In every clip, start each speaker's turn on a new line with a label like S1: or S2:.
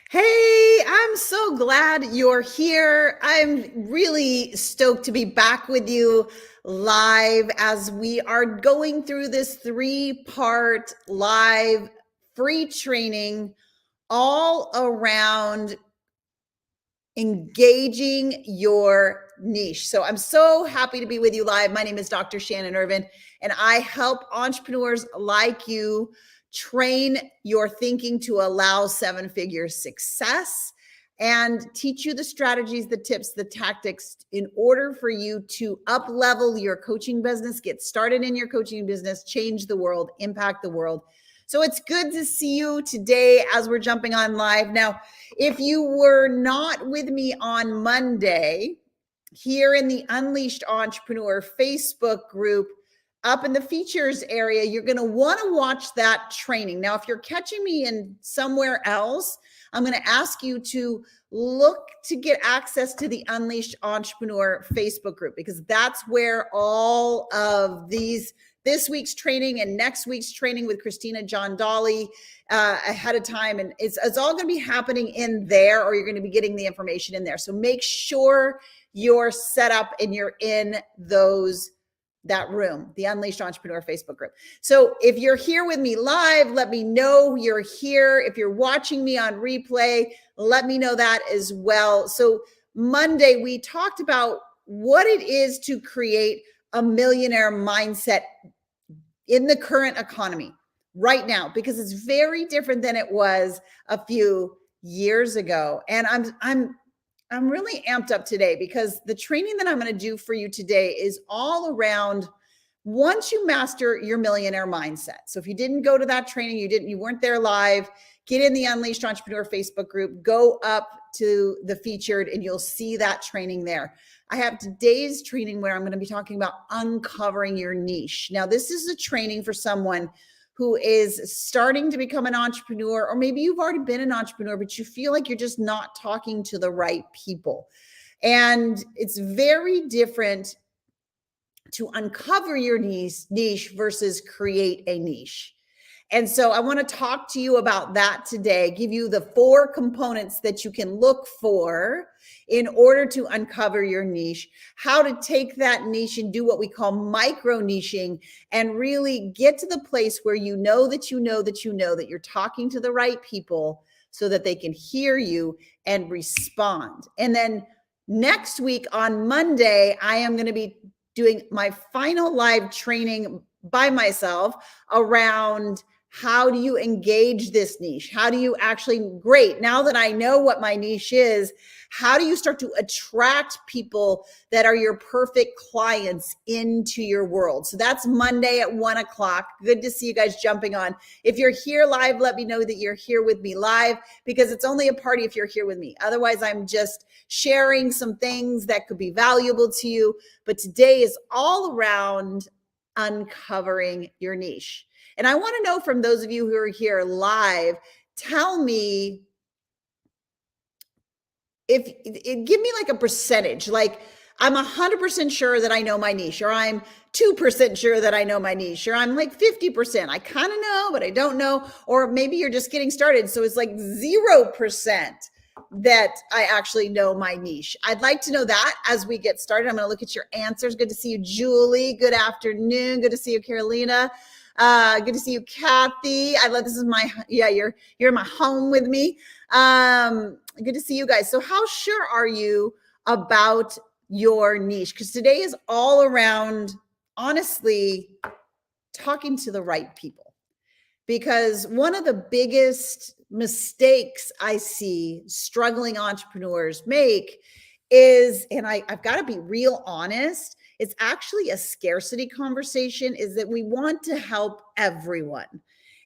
S1: Hey, I'm so glad you're here. I'm really stoked to be back with you live as we are going through this three-part live free training all around engaging your niche. So I'm so happy to be with you live. My name is Dr. Shannon Irvin, and I help entrepreneurs like you train your thinking to allow seven-figure success and teach you the strategies, the tips, the tactics in order for you to up level your coaching business, get started in your coaching business, change the world, impact the world. So it's good to see you today as we're jumping on live. Now, if you were not with me on Monday, here in the Unleashed Entrepreneur Facebook group, up in the features area, you're going to want to watch that training. Now, if you're catching me in somewhere else, I'm going to ask you to look to get access to the Unleashed Entrepreneur Facebook group, because that's where all of this week's training and next week's training with Christina John Dolly ahead of time. And it's all going to be happening in there, or you're going to be getting the information in there. So make sure you're set up and you're in that room, the Unleashed Entrepreneur Facebook group. So if you're here with me live, let me know you're here. If you're watching me on replay, let me know that as well. So Monday, we talked about what it is to create a millionaire mindset in the current economy right now, because it's very different than it was a few years ago. And I'm really amped up today because the training that I'm going to do for you today is all around once you master your millionaire mindset. So if you didn't go to that training, you weren't there live, get in the Unleashed Entrepreneur Facebook group, go up to the featured, and you'll see that training there. I have today's training where I'm going to be talking about uncovering your niche. Now, this is a training for someone who is starting to become an entrepreneur, or maybe you've already been an entrepreneur, but you feel like you're just not talking to the right people. And it's very different to uncover your niche versus create a niche. And so I want to talk to you about that today, give you the 4 components that you can look for in order to uncover your niche, how to take that niche and do what we call micro niching and really get to the place where you know that you're talking to the right people so that they can hear you and respond. And then next week on Monday, I am going to be doing my final live training by myself around how do you engage this niche? How do you great, now that I know what my niche is, how do you start to attract people that are your perfect clients into your world? So that's Monday at 1:00. Good to see you guys jumping on. If you're here live, let me know that you're here with me live, because it's only a party if you're here with me. Otherwise, I'm just sharing some things that could be valuable to you. But today is all around uncovering your niche. And I want to know from those of you who are here live, tell me give me like a percentage, like I'm 100% sure that I know my niche, or I'm 2% sure that I know my niche, or I'm like 50%. I kind of know, but I don't know. Or maybe you're just getting started. So it's like 0% that I actually know my niche. I'd like to know that as we get started. I'm going to look at your answers. Good to see you, Julie. Good afternoon. Good to see you, Carolina. Good to see you, Kathy. I love, this is my, you're in my home with me. Good to see you guys. So how sure are you about your niche? Because today is all around, honestly, talking to the right people. Because one of the biggest mistakes I see struggling entrepreneurs make is, and I've got to be real honest, it's actually a scarcity conversation, is that we want to help everyone.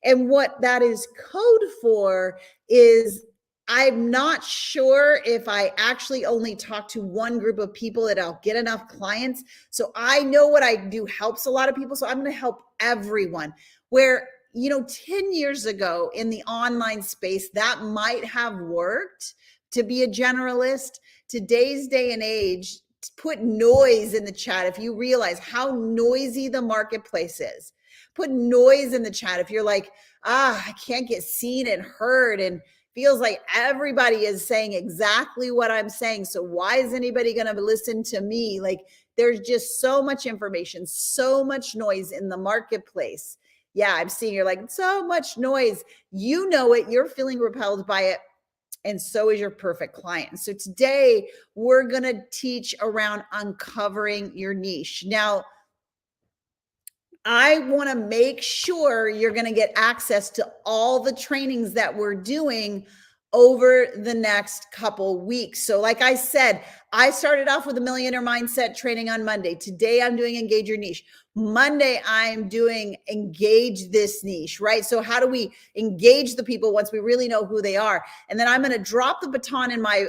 S1: And what that is code for is, I'm not sure if I actually only talk to one group of people that I'll get enough clients. So I know what I do helps a lot of people. So I'm going to help everyone. Where, 10 years ago in the online space, that might have worked to be a generalist. Today's day and age, put noise in the chat if you realize how noisy the marketplace is. Put noise in the chat if you're like, I can't get seen and heard, and feels like everybody is saying exactly what I'm saying. So why is anybody going to listen to me? Like, there's just so much information, so much noise in the marketplace. Yeah, I'm seeing you're like, so much noise. You know it. You're feeling repelled by it. And so is your perfect client. So today we're going to teach around uncovering your niche. Now, I want to make sure you're going to get access to all the trainings that we're doing over the next couple weeks. So like I said, I started off with a millionaire mindset training on Monday. Today I'm doing engage your niche. Monday I'm doing engage this niche, right? So how do we engage the people once we really know who they are? And then I'm going to drop the baton in my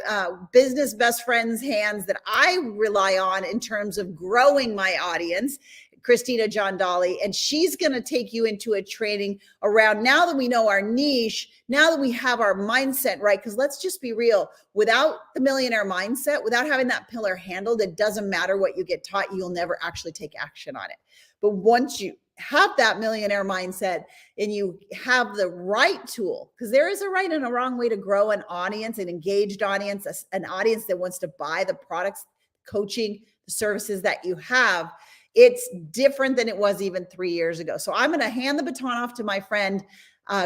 S1: business best friend's hands that I rely on in terms of growing my audience, Christina John Dolly, and she's going to take you into a training around, now that we know our niche, now that we have our mindset right, because let's just be real, without the millionaire mindset, without having that pillar handled, it doesn't matter what you get taught, you'll never actually take action on it. But once you have that millionaire mindset and you have the right tool, because there is a right and a wrong way to grow an audience, an engaged audience, an audience that wants to buy the products, coaching, the services that you have, it's different than it was even 3 years ago. So I'm going to hand the baton off to my friend,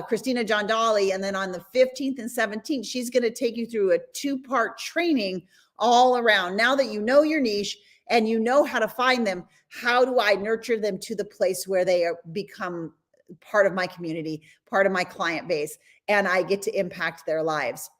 S1: Christina John Dolly. And then on the 15th and 17th, she's going to take you through a 2-part training all around. Now that you know your niche and you know how to find them, how do I nurture them to the place where they become part of my community, part of my client base, and I get to impact their lives?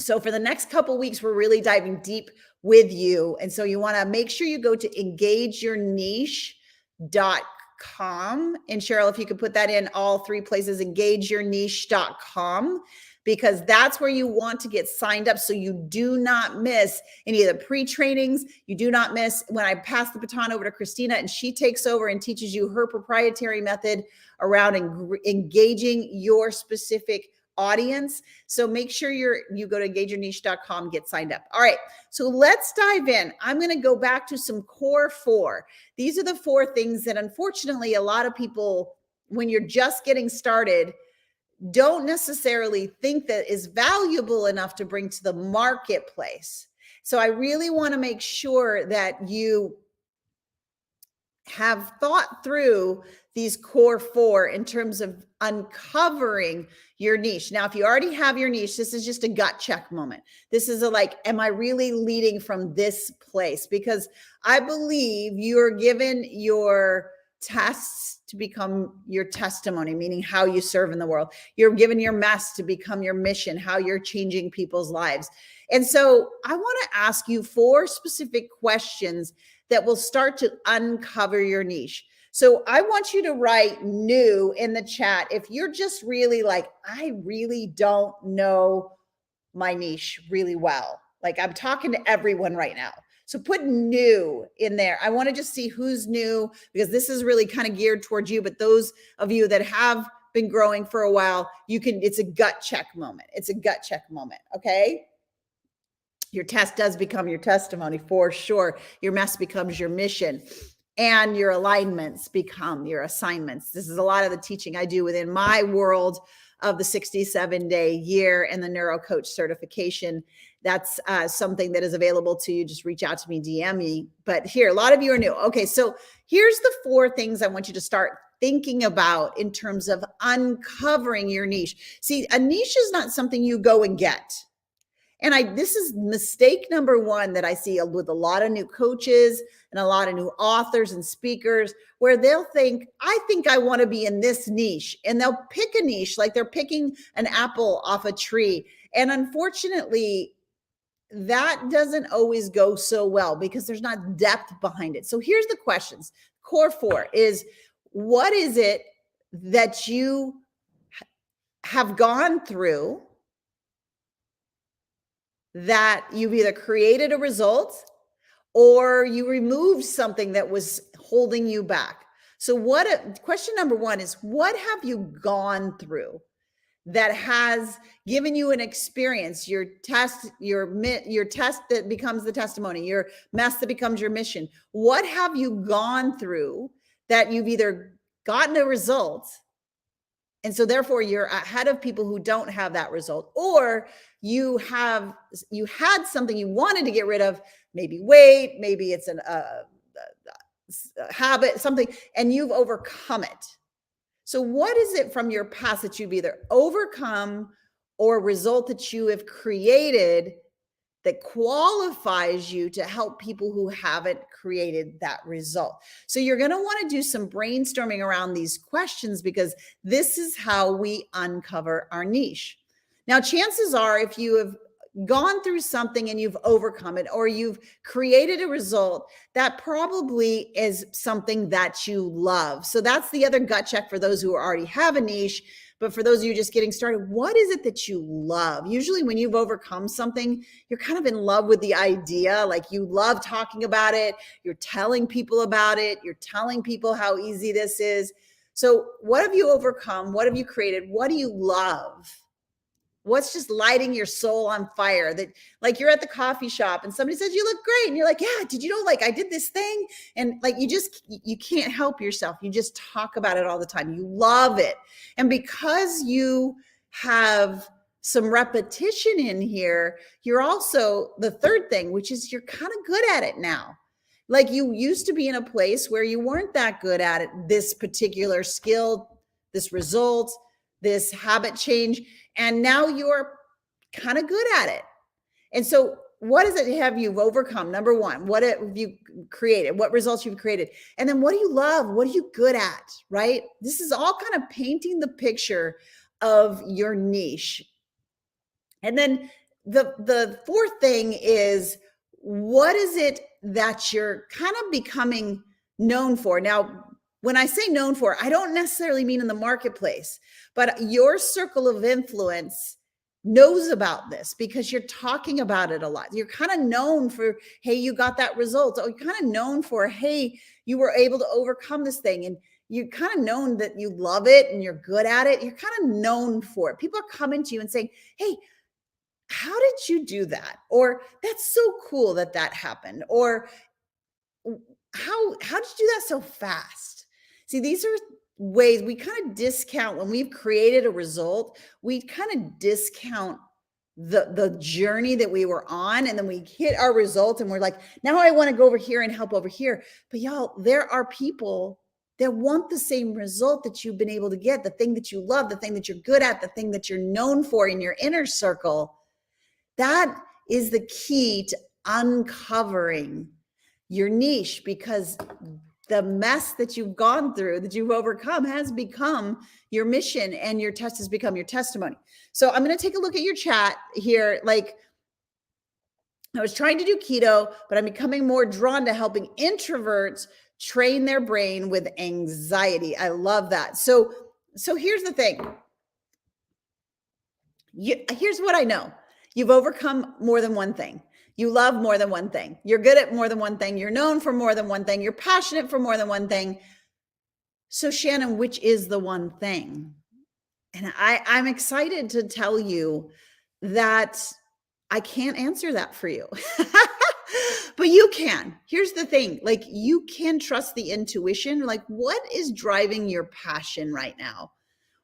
S1: So for the next couple weeks, we're really diving deep with you. And so you want to make sure you go to engageyourniche.com. And Cheryl, if you could put that in all 3 places, engageyourniche.com, because that's where you want to get signed up so you do not miss any of the pre-trainings. You do not miss when I pass the baton over to Christina and she takes over and teaches you her proprietary method around engaging your specific audience. So make sure you go to engageyourniche.com, get signed up. All right. So let's dive in. I'm going to go back to some core 4. These are the 4 things that unfortunately a lot of people, when you're just getting started, don't necessarily think that is valuable enough to bring to the marketplace. So I really want to make sure that you have thought through these core 4 in terms of uncovering your niche. Now, if you already have your niche, this is just a gut check moment. This is a like, am I really leading from this place? Because I believe you're given your tests to become your testimony, meaning how you serve in the world. You're given your mess to become your mission, how you're changing people's lives. And so I want to ask you 4 specific questions that will start to uncover your niche. So I want you to write new in the chat. If you're just really like, I really don't know my niche really well. Like I'm talking to everyone right now. So put new in there. I want to just see who's new because this is really kind of geared towards you. But those of you that have been growing for a while, it's a gut check moment. It's a gut check moment. Okay. Your test does become your testimony for sure. Your mess becomes your mission and your alignments become your assignments. This is a lot of the teaching I do within my world of the 67-day year and the neuro coach certification. That's something that is available to you. Just reach out to me, DM me. But here, a lot of you are new. Okay, so here's the 4 things I want you to start thinking about in terms of uncovering your niche. See, a niche is not something you go and get. And this is mistake number 1 that I see with a lot of new coaches and a lot of new authors and speakers, where they'll think, I think I want to be in this niche. And they'll pick a niche like they're picking an apple off a tree. And unfortunately, that doesn't always go so well because there's not depth behind it. So here's the questions. Core 4 is, what is it that you have gone through that you've either created a result or you removed something that was holding you back? So question number 1 is, what have you gone through that has given you an experience, your test that becomes the testimony, your mess that becomes your mission? What have you gone through that you've either gotten a result And so therefore you're ahead of people who don't have that result, or you had something you wanted to get rid of, maybe weight, maybe it's a habit, something, and you've overcome it. So what is it from your past that you've either overcome or result that you have created that qualifies you to help people who haven't created that result? So you're going to want to do some brainstorming around these questions, because this is how we uncover our niche. Now, chances are, if you have gone through something and you've overcome it, or you've created a result, that probably is something that you love. So that's the other gut check for those who already have a niche. But for those of you just getting started, what is it that you love? Usually when you've overcome something, you're kind of in love with the idea. Like, you love talking about it. You're telling people about it. You're telling people how easy this is. So what have you overcome? What have you created? What do you love? What's just lighting your soul on fire? That, like, you're at the coffee shop and somebody says, you look great. And you're like, yeah, did you know, like, I did this thing? And like, you can't help yourself. You just talk about it all the time. You love it. And because you have some repetition in here, you're also, the third thing, which is you're kind of good at it now. Like, you used to be in a place where you weren't that good at it, this particular skill, this result, this habit change. And now you're kind of good at it. And so what is it have you overcome? Number one, what have you created? What results you've created? And then what do you love? What are you good at, right? This is all kind of painting the picture of your niche. And then the fourth thing is, what is it that you're kind of becoming known for? Now, when I say known for, I don't necessarily mean in the marketplace, but your circle of influence knows about this because you're talking about it a lot. You're kind of known for, hey, you got that result. Or you're kind of known for, hey, you were able to overcome this thing. And you're kind of known that you love it and you're good at it. You're kind of known for it. People are coming to you and saying, hey, how did you do that? Or that's so cool that that happened. Or how did you do that so fast? See, these are ways we kind of discount when we've created a result. We kind of discount the journey that we were on, and then we hit our result and we're like, now I want to go over here and help over here. But y'all, there are people that want the same result that you've been able to get, the thing that you love, the thing that you're good at, the thing that you're known for in your inner circle. That is the key to uncovering your niche, because the mess that you've gone through, that you've overcome, has become your mission, and your test has become your testimony. So I'm going to take a look at your chat here. Like, I was trying to do keto, but I'm becoming more drawn to helping introverts train their brain with anxiety. I love that. So here's the thing. Here's what I know. You've overcome more than one thing. You love more than one thing. You're good at more than one thing. You're known for more than one thing. You're passionate for more than one thing. So Shannon, which is the one thing? And I'm excited to tell you that I can't answer that for you, but you can. Here's the thing. Like, you can trust the intuition. Like, what is driving your passion right now?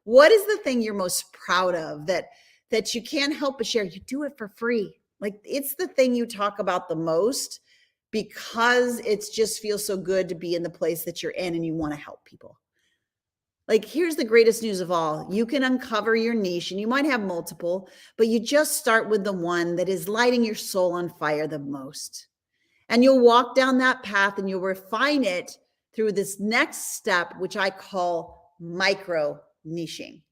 S1: What is the thing you're most proud of that you can't help but share? You do it for free. Like, it's the thing you talk about the most because it just feels so good to be in the place that you're in and you want to help people. Like, here's the greatest news of all. You can uncover your niche, and you might have multiple, but you just start with the one that is lighting your soul on fire the most. And you'll walk down that path and you'll refine it through this next step, which I call micro niching.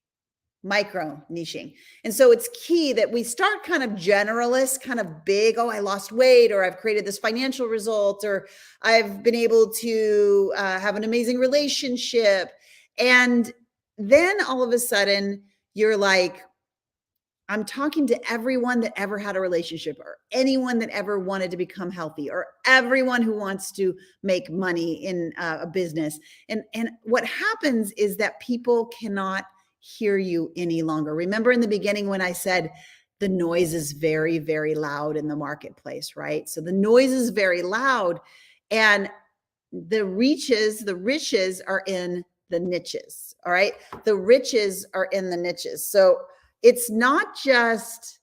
S1: And so it's key that we start kind of generalist, kind of big. Oh, I lost weight, or I've created this financial result, or I've been able to have an amazing relationship. And then all of a sudden you're like, I'm talking to everyone that ever had a relationship, or anyone that ever wanted to become healthy, or everyone who wants to make money in a business. And what happens is that people cannot hear you any longer. Remember in the beginning when I said the noise is very, very loud in the marketplace, right? So the noise is very loud, and the riches are in the niches. All right. The riches are in the niches. So it's not just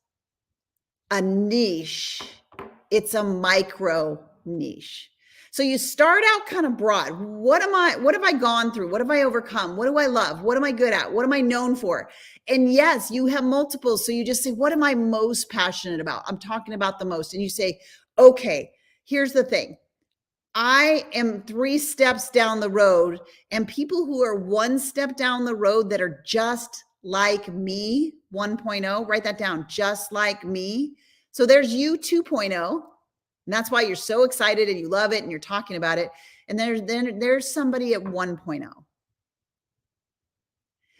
S1: a niche, it's a micro niche. So you start out kind of broad. What have I gone through? What have I overcome? What do I love? What am I good at? What am I known for? And yes, you have multiples. So you just say, what am I most passionate about? I'm talking about the most. And you say, okay, here's the thing. I am 3 steps down the road, and people who are 1 step down the road that are just like me, 1.0, write that down, just like me. So there's you 2.0, and that's why you're so excited and you love it and you're talking about it. And there's somebody at 1.0.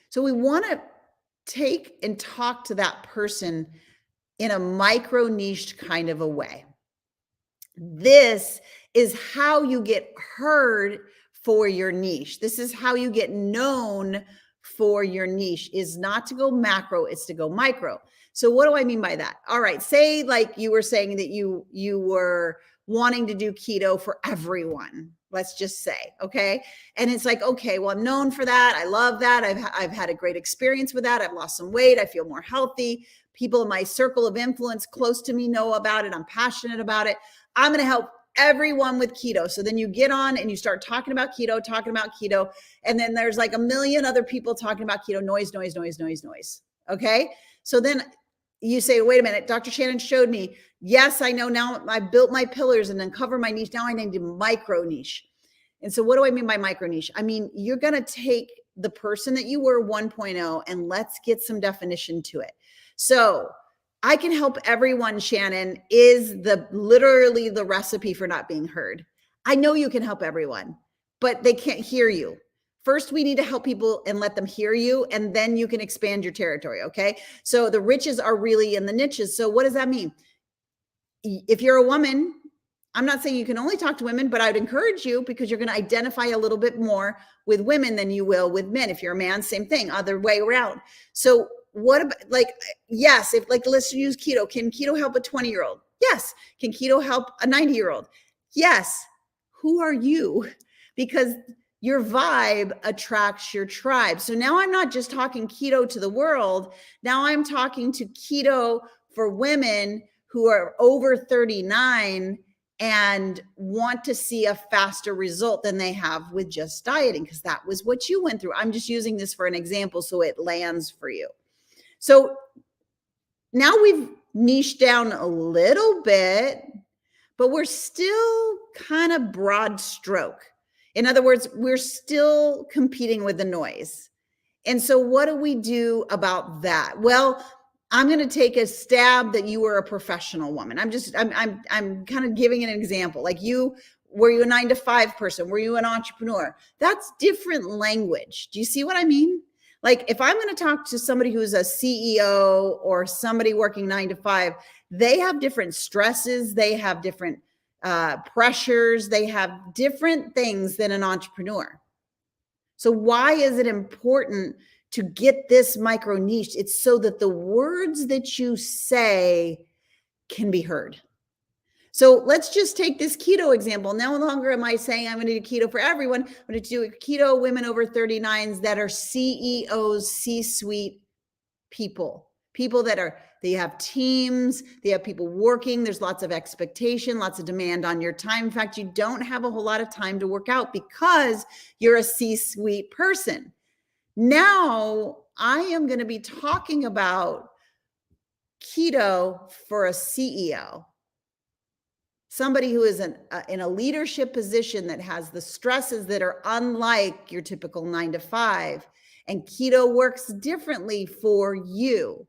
S1: So we want to take and talk to that person in a micro niched kind of a way. This is how you get heard for your niche. This is how you get known for your niche, is not to go macro, it's to go micro. So what do I mean by that? All right, say like you were saying that you were wanting to do keto for everyone. Let's just say, okay? And it's like, okay, well, I'm known for that. I love that. I've had a great experience with that. I've lost some weight. I feel more healthy. People in my circle of influence close to me know about it. I'm passionate about it. I'm going to help everyone with keto. So then you get on and you start talking about keto. And then there's like a million other people talking about keto, noise. Okay. So then you say, wait a minute, Dr. Shannon showed me. Yes, I know now I built my pillars and then cover my niche. Now I need to micro niche. And so what do I mean by micro niche? I mean, you're going to take the person that you were 1.0 and let's get some definition to it. So I can help everyone, Shannon, is literally the recipe for not being heard. I know you can help everyone, but they can't hear you. First, we need to help people and let them hear you, and then you can expand your territory, okay? So the riches are really in the niches. So what does that mean? If you're a woman, I'm not saying you can only talk to women, but I'd encourage you because you're going to identify a little bit more with women than you will with men. If you're a man, same thing, other way around. So what about, like, yes, if like, let's use keto. Can keto help a 20-year-old? Yes. Can keto help a 90-year-old? Yes. Who are you? Because your vibe attracts your tribe. So now I'm not just talking keto to the world. Now I'm talking to keto for women who are over 39 and want to see a faster result than they have with just dieting, because that was what you went through. I'm just using this for an example so it lands for you. So now we've niched down a little bit, but we're still kind of broad stroke. In other words, we're still competing with the noise. And so what do we do about that? Well, I'm going to take a stab that you were a professional woman. I'm kind of giving an example. Like were you a 9-to-5 person? Were you an entrepreneur? That's different language. Do you see what I mean? Like if I'm going to talk to somebody who's a CEO or somebody working 9-to-5, they have different stresses. They have different pressures. They have different things than an entrepreneur. So why is it important to get this micro niche? It's so that the words that you say can be heard. So let's just take this keto example. No longer am I saying I'm going to do keto for everyone. I'm going to do keto women over 39s that are CEOs, C-suite people that they have teams, they have people working. There's lots of expectation, lots of demand on your time. In fact, you don't have a whole lot of time to work out because you're a C-suite person. Now I am going to be talking about keto for a CEO. Somebody who is in a leadership position that has the stresses that are unlike your typical 9-to-5, and keto works differently for you.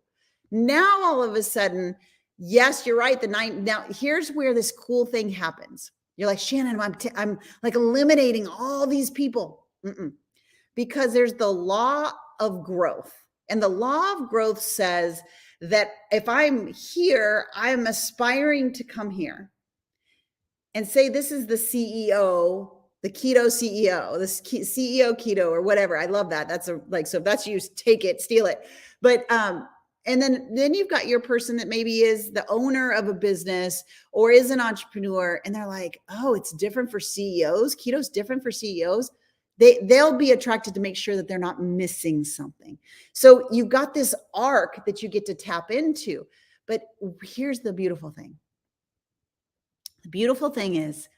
S1: Now, all of a sudden, yes, you're right. Now, here's where this cool thing happens. You're like, Shannon, I'm like eliminating all these people. Because there's the law of growth. And the law of growth says that if I'm here, I'm aspiring to come here. And say this is the CEO, the keto CEO, the CEO keto or whatever. I love that. That's so if that's you, take it, steal it. But and then you've got your person that maybe is the owner of a business or is an entrepreneur, and they're like, oh, it's different for CEOs. Keto's different for CEOs. they'll be attracted to make sure that they're not missing something. So you've got this arc that you get to tap into. But here's the beautiful thing. The beautiful thing is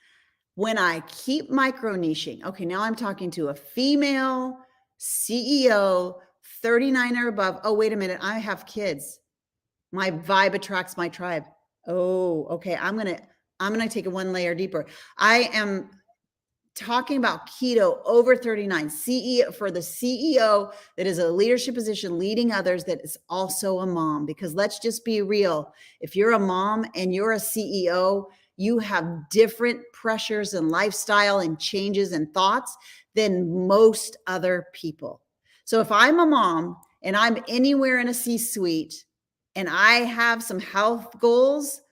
S1: when I keep micro niching, okay, now I'm talking to a female CEO, 39 or above. Oh, wait a minute. I have kids. My vibe attracts my tribe. Oh, okay. I'm going to take it one layer deeper. I am talking about keto over 39, CEO for the CEO that is a leadership position leading others that is also a mom. Because let's just be real. If you're a mom and you're a CEO, you have different pressures and lifestyle and changes and thoughts than most other people. So if I'm a mom and I'm anywhere in a C-suite and I have some health goals,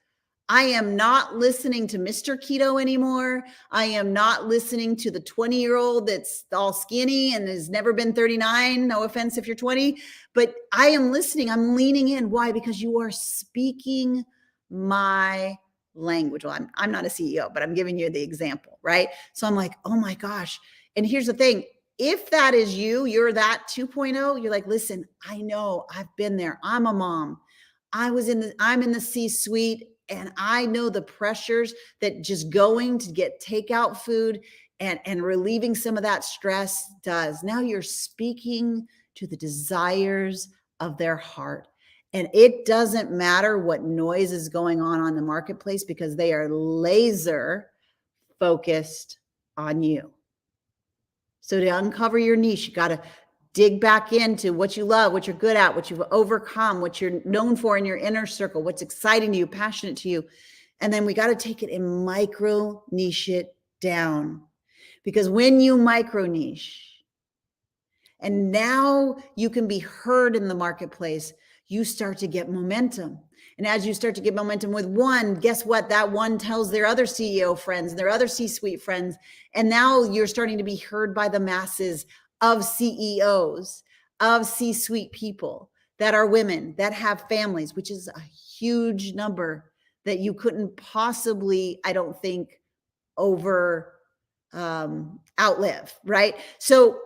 S1: I am not listening to Mr. Keto anymore. I am not listening to the 20-year-old that's all skinny and has never been 39. No offense if you're 20, but I am listening. I'm leaning in. Why? Because you are speaking my language. Well, I'm not a CEO, but I'm giving you the example, right? So I'm like, oh my gosh. And here's the thing. If that is you, you're that 2.0, you're like, listen, I know I've been there. I'm a mom. I'm in the C-suite. And I know the pressures that just going to get takeout food and relieving some of that stress does. Now you're speaking to the desires of their heart. And it doesn't matter what noise is going on the marketplace because they are laser focused on you. So to uncover your niche, you got to dig back into what you love, what you're good at, what you've overcome, what you're known for in your inner circle, what's exciting to you, passionate to you. And then we got to take it and micro niche it down. Because when you micro niche, and now you can be heard in the marketplace, you start to get momentum. And as you start to get momentum with one, guess what? That one tells their other CEO friends, their other C-suite friends. And now you're starting to be heard by the masses of CEOs, of C-suite people that are women, that have families, which is a huge number that you couldn't possibly, I don't think, outlive, right? So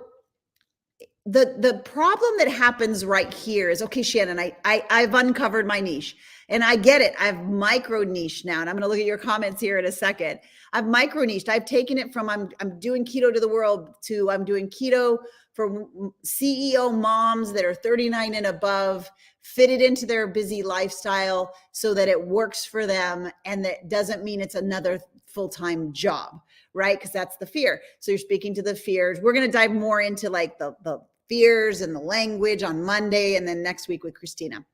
S1: the problem that happens right here is, okay, Shannon, I've uncovered my niche and I get it. I've micro niche now. And I'm going to look at your comments here in a second. I've micro niched. I've taken it from, I'm doing keto to the world to I'm doing keto for CEO moms that are 39 and above, fitted into their busy lifestyle so that it works for them. And that doesn't mean it's another full-time job, right? Because that's the fear. So you're speaking to the fears. We're going to dive more into like the fears and the language on Monday and then next week with Christina.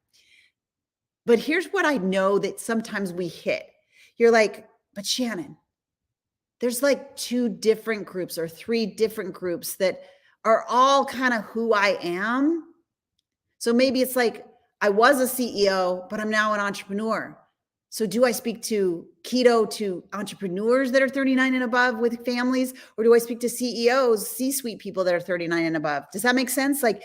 S1: But here's what I know that sometimes we hit. You're like, but Shannon, there's like 2 different groups or 3 different groups that are all kind of who I am. So maybe it's like I was a CEO, but I'm now an entrepreneur. So do I speak to keto to entrepreneurs that are 39 and above with families, or do I speak to CEOs, C-suite people that are 39 and above? Does that make sense? Like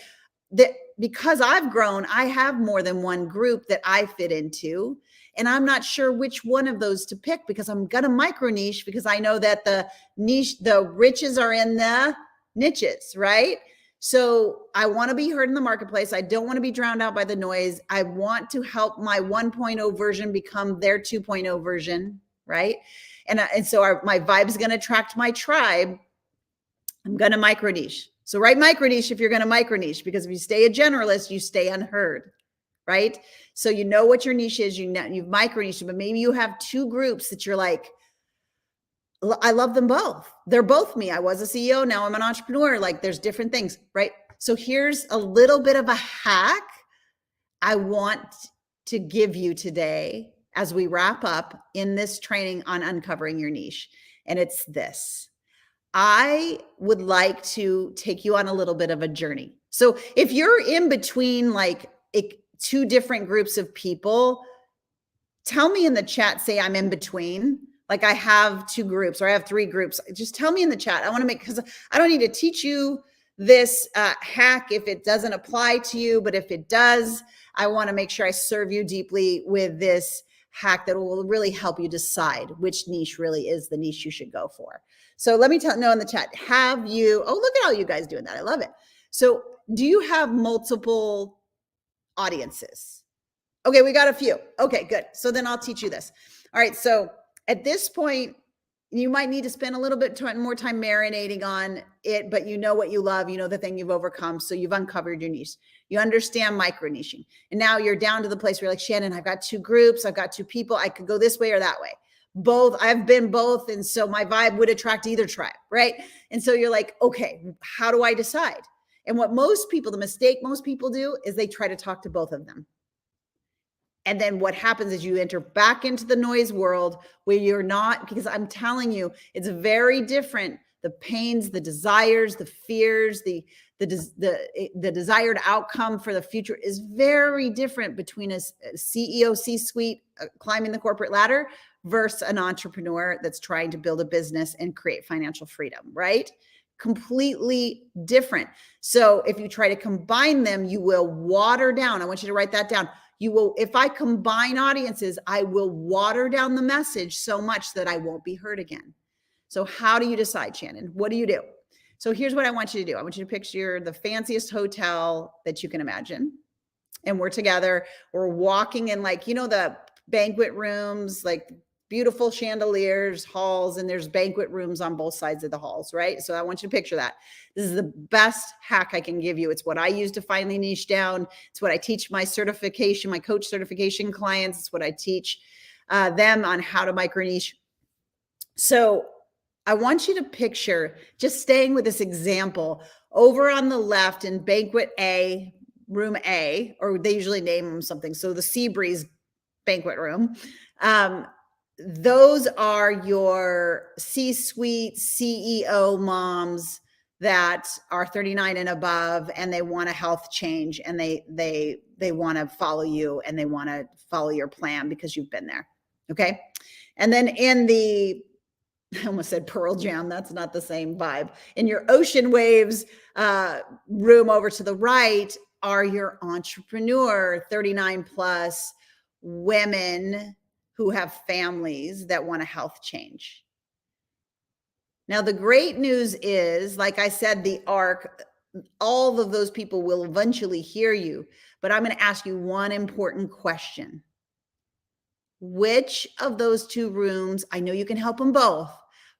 S1: that, because I've grown, I have more than one group that I fit into. And I'm not sure which one of those to pick because I'm going to micro niche because I know that the riches are in the niches, right? So I want to be heard in the marketplace. I don't want to be drowned out by the noise. I want to help my 1.0 version become their 2.0 version, right? And so my vibe is going to attract my tribe. I'm going to micro niche. So write micro niche if you're going to micro niche, because if you stay a generalist, you stay unheard, right? So you know what your niche is. You've micro niched, but maybe you have 2 groups that you're like, I love them both. They're both me. I was a CEO. Now I'm an entrepreneur. Like there's different things, right? So here's a little bit of a hack I want to give you today as we wrap up in this training on uncovering your niche. And it's this. I would like to take you on a little bit of a journey. So if you're in between like 2 different groups of people, tell me in the chat, say I'm in between. Like I have 2 groups or I have 3 groups. Just tell me in the chat. I want to because I don't need to teach you this hack if it doesn't apply to you, but if it does, I want to make sure I serve you deeply with this hack that will really help you decide which niche really is the niche you should go for. So let me know in the chat, have you, oh, look at all you guys doing that. I love it. So do you have multiple audiences? Okay, we got a few. Okay, good. So then I'll teach you this. All right, so at this point, you might need to spend a little bit more time marinating on it, but you know what you love, you know the thing you've overcome, so you've uncovered your niche. You understand micro niching. And now you're down to the place where you're like, Shannon, I've got 2 groups, I've got 2 people, I could go this way or that way. Both, I've been both, and so my vibe would attract either tribe, right? And so you're like, okay, how do I decide? And what most people, the mistake most people do is they try to talk to both of them. And then what happens is you enter back into the noise world where you're not, because I'm telling you, it's very different. The pains, the desires, the fears, the desired outcome for the future is very different between a CEO C-suite climbing the corporate ladder versus an entrepreneur that's trying to build a business and create financial freedom, right? Completely different. So if you try to combine them, you will water down. I want you to write that down. You will, if I combine audiences, I will water down the message so much that I won't be heard again. So how do you decide, Shannon? What do you do? So here's what I want you to do. I want you to picture the fanciest hotel that you can imagine. And we're together, we're walking in, like, you know, the banquet rooms, like beautiful chandeliers, halls, and there's banquet rooms on both sides of the halls, right? So I want you to picture that. This is the best hack I can give you. It's what I use to finally niche down. It's what I teach my certification, my coach certification clients. It's what I teach them on how to micro niche. So I want you to picture, just staying with this example, over on the left in banquet A, room A, or they usually name them something. So the Sea Breeze banquet room. Those are your C-suite CEO moms that are 39 and above, and they want a health change, and they want to follow you, and they want to follow your plan because you've been there. Okay. And then in the, I almost said Pearl Jam. That's not the same vibe. In your Ocean Waves room over to the right are your entrepreneur 39 plus women who have families that want a health change. Now, the great news is, like I said, the arc, all of those people will eventually hear you, but I'm going to ask you one important question. Which of those 2 rooms, I know you can help them both,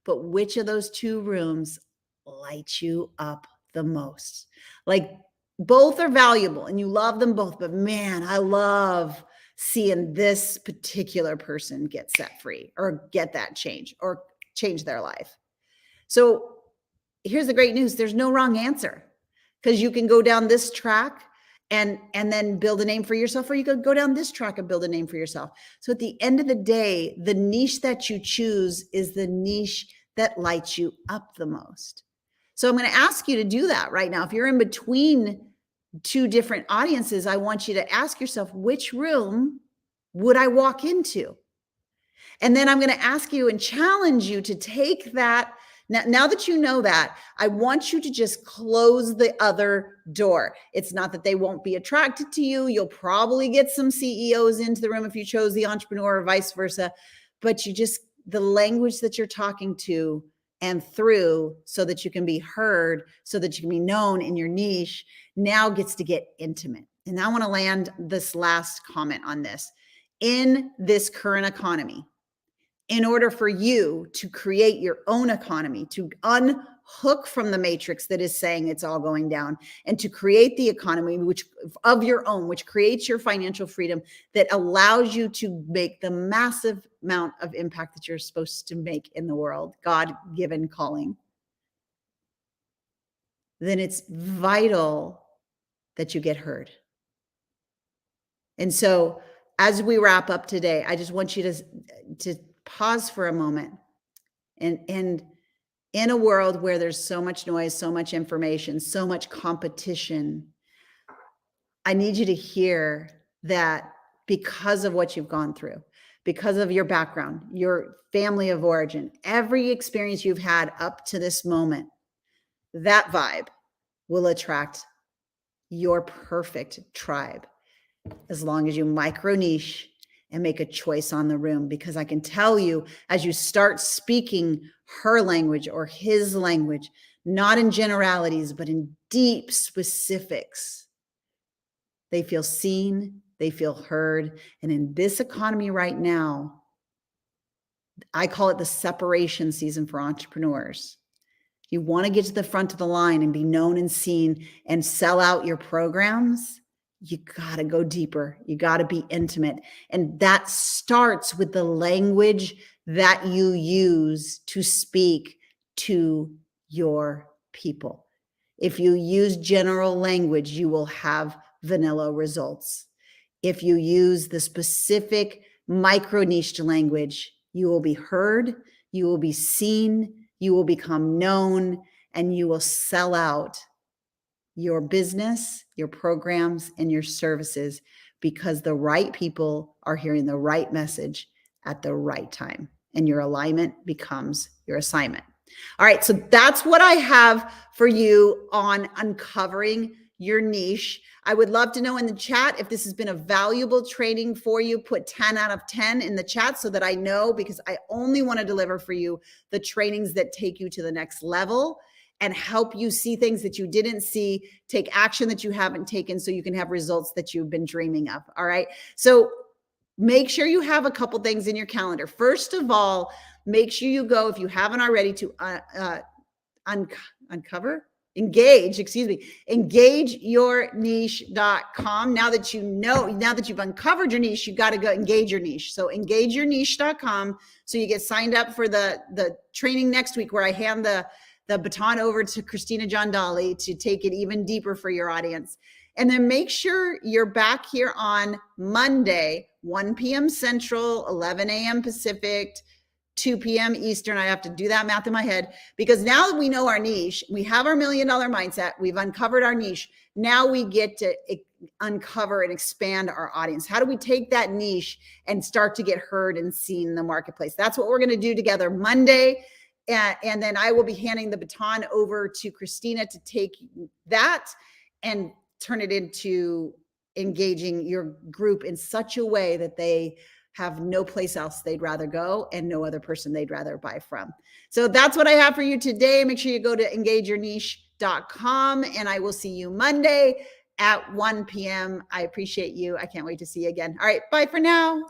S1: but which of those 2 rooms light you up the most? Like, both are valuable and you love them both, but man, I love seeing this particular person get set free or get that change or change their life. So here's the great news. There's no wrong answer, because you can go down this track and then build a name for yourself, or you could go down this track and build a name for yourself. So at the end of the day, the niche that you choose is the niche that lights you up the most. So I'm going to ask you to do that right now. If you're in between 2 different audiences, I want you to ask yourself, which room would I walk into? And then I'm going to ask you and challenge you to take that. Now that you know that, I want you to just close the other door. It's not that they won't be attracted to you. You'll probably get some CEOs into the room if you chose the entrepreneur or vice versa. But you just, the language that you're talking to and through, so that you can be heard, so that you can be known in your niche, now gets to get intimate. And I want to land this last comment on this. In this current economy, in order for you to create your own economy, to unhook from the matrix that is saying it's all going down, and to create the economy which of your own, which creates your financial freedom, that allows you to make the massive amount of impact that you're supposed to make in the world, God-given calling, then it's vital that you get heard. And so as we wrap up today, I just want you to pause for a moment. And in a world where there's so much noise, so much information, so much competition, I need you to hear that because of what you've gone through, because of your background, your family of origin, every experience you've had up to this moment, that vibe will attract your perfect tribe, as long as you micro niche and make a choice on the room, because I can tell you, as you start speaking her language or his language, not in generalities, but in deep specifics, they feel seen, they feel heard. And in this economy right now, I call it the separation season for entrepreneurs. You want to get to the front of the line and be known and seen and sell out your programs, you got to go deeper. You got to be intimate. And that starts with the language that you use to speak to your people. If you use general language, you will have vanilla results. If you use the specific micro niched language, you will be heard, you will be seen, you will become known, and you will sell out your business, your programs, and your services, because the right people are hearing the right message at the right time, and your alignment becomes your assignment. All right, so that's what I have for you on uncovering your niche. I would love to know in the chat if this has been a valuable training for you. Put 10 out of 10 in the chat so that I know, because I only want to deliver for you the trainings that take you to the next level and help you see things that you didn't see, take action that you haven't taken, so you can have results that you've been dreaming of. All right. So make sure you have a couple things in your calendar. First of all, make sure you go, if you haven't already, to engageyourniche.com. Now that you know, now that you've uncovered your niche, you got to go engage your niche. So engageyourniche.com. So you get signed up for the training next week, where I hand the baton over to Christina Giandali to take it even deeper for your audience. And then make sure you're back here on Monday, 1 p.m. Central, 11 a.m. Pacific, 2 p.m. Eastern. I have to do that math in my head, because now that we know our niche, we have our $1 million mindset, we've uncovered our niche. Now we get to uncover and expand our audience. How do we take that niche and start to get heard and seen in the marketplace? That's what we're going to do together Monday. And then I will be handing the baton over to Christina to take that and turn it into engaging your group in such a way that they have no place else they'd rather go and no other person they'd rather buy from. So that's what I have for you today. Make sure you go to engageyourniche.com, and I will see you Monday at 1 p.m. I appreciate you. I can't wait to see you again. All right, bye for now.